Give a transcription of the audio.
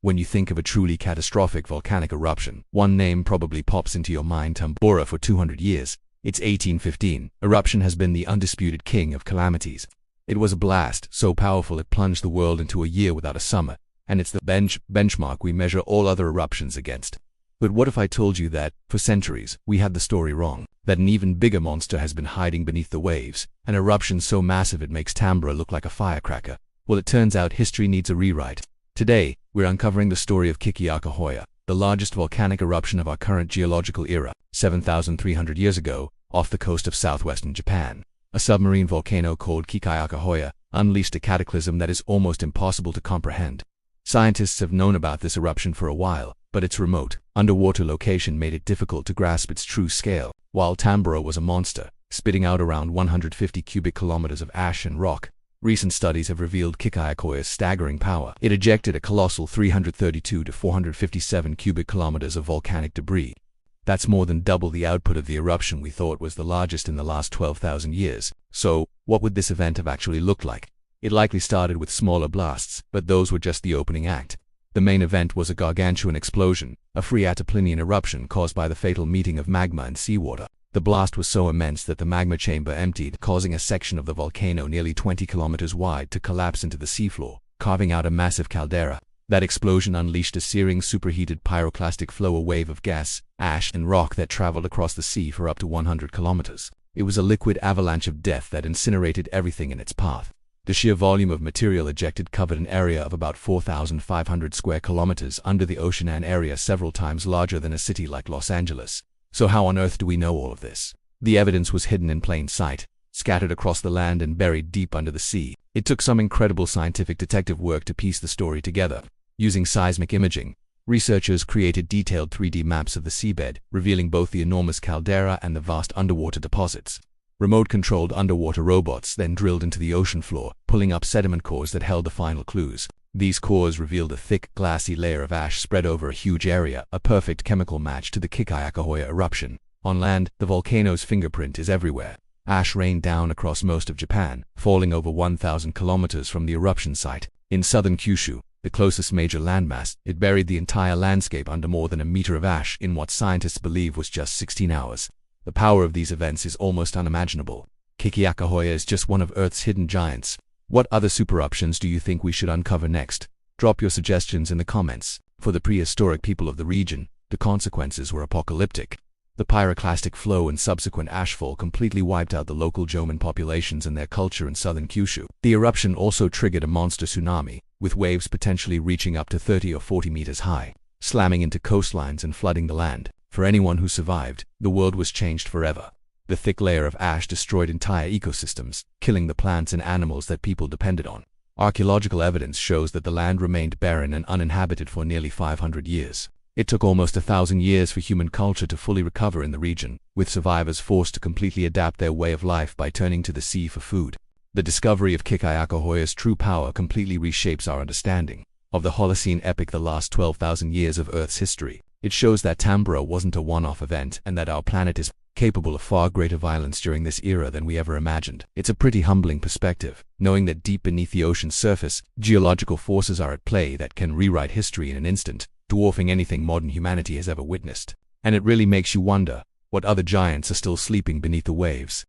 When you think of a truly catastrophic volcanic eruption, one name probably pops into your mind: Tambora. For 200 years, it's 1815, eruption has been the undisputed king of calamities. It was a blast so powerful it plunged the world into a year without a summer, and it's the benchmark we measure all other eruptions against. But what if I told you that, for centuries, we had the story wrong? That an even bigger monster has been hiding beneath the waves, an eruption so massive it makes Tambora look like a firecracker? Well, it turns out history needs a rewrite. Today, we're uncovering the story of Kikiyaka, the largest volcanic eruption of our current geological era, 7,300 years ago, off the coast of southwestern Japan. A submarine volcano called Kikiyaka unleashed a cataclysm that is almost impossible to comprehend. Scientists have known about this eruption for a while, but its remote, underwater location made it difficult to grasp its true scale. While Tambora was a monster, spitting out around 150 cubic kilometers of ash and rock, recent studies have revealed Kikiyaka's staggering power. It ejected a colossal 332 to 457 cubic kilometers of volcanic debris. That's more than double the output of the eruption we thought was the largest in the last 12,000 years. So, what would this event have actually looked like? It likely started with smaller blasts, but those were just the opening act. The main event was a gargantuan explosion, a Phreatoplynian eruption caused by the fatal meeting of magma and seawater. The blast was so immense that the magma chamber emptied, causing a section of the volcano nearly 20 kilometers wide to collapse into the seafloor, carving out a massive caldera. That explosion unleashed a searing superheated pyroclastic flow, a wave of gas, ash, and rock that traveled across the sea for up to 100 kilometers. It was a liquid avalanche of death that incinerated everything in its path. The sheer volume of material ejected covered an area of about 4,500 square kilometers under the ocean, an area several times larger than a city like Los Angeles. So how on earth do we know all of this? The evidence was hidden in plain sight, scattered across the land and buried deep under the sea. It took some incredible scientific detective work to piece the story together. Using seismic imaging, researchers created detailed 3D maps of the seabed, revealing both the enormous caldera and the vast underwater deposits. Remote-controlled underwater robots then drilled into the ocean floor, pulling up sediment cores that held the final clues. These cores revealed a thick, glassy layer of ash spread over a huge area, a perfect chemical match to the Kikiyaka eruption. On land, the volcano's fingerprint is everywhere. Ash rained down across most of Japan, falling over 1,000 kilometers from the eruption site. In southern Kyushu, the closest major landmass, it buried the entire landscape under more than a meter of ash in what scientists believe was just 16 hours. The power of these events is almost unimaginable. Kikiyaka is just one of Earth's hidden giants. What other supereruptions do you think we should uncover next? Drop your suggestions in the comments. For the prehistoric people of the region, the consequences were apocalyptic. The pyroclastic flow and subsequent ashfall completely wiped out the local Jomon populations and their culture in southern Kyushu. The eruption also triggered a monster tsunami, with waves potentially reaching up to 30 or 40 meters high, slamming into coastlines and flooding the land. For anyone who survived, the world was changed forever. The thick layer of ash destroyed entire ecosystems, killing the plants and animals that people depended on. Archaeological evidence shows that the land remained barren and uninhabited for nearly 500 years. It took almost 1,000 years for human culture to fully recover in the region, with survivors forced to completely adapt their way of life by turning to the sea for food. The discovery of Kikiyaka's true power completely reshapes our understanding of the Holocene epic, the last 12,000 years of Earth's history. It shows that Tambora wasn't a one-off event and that our planet is capable of far greater violence during this era than we ever imagined. It's a pretty humbling perspective, knowing that deep beneath the ocean's surface, geological forces are at play that can rewrite history in an instant, dwarfing anything modern humanity has ever witnessed. And it really makes you wonder, what other giants are still sleeping beneath the waves?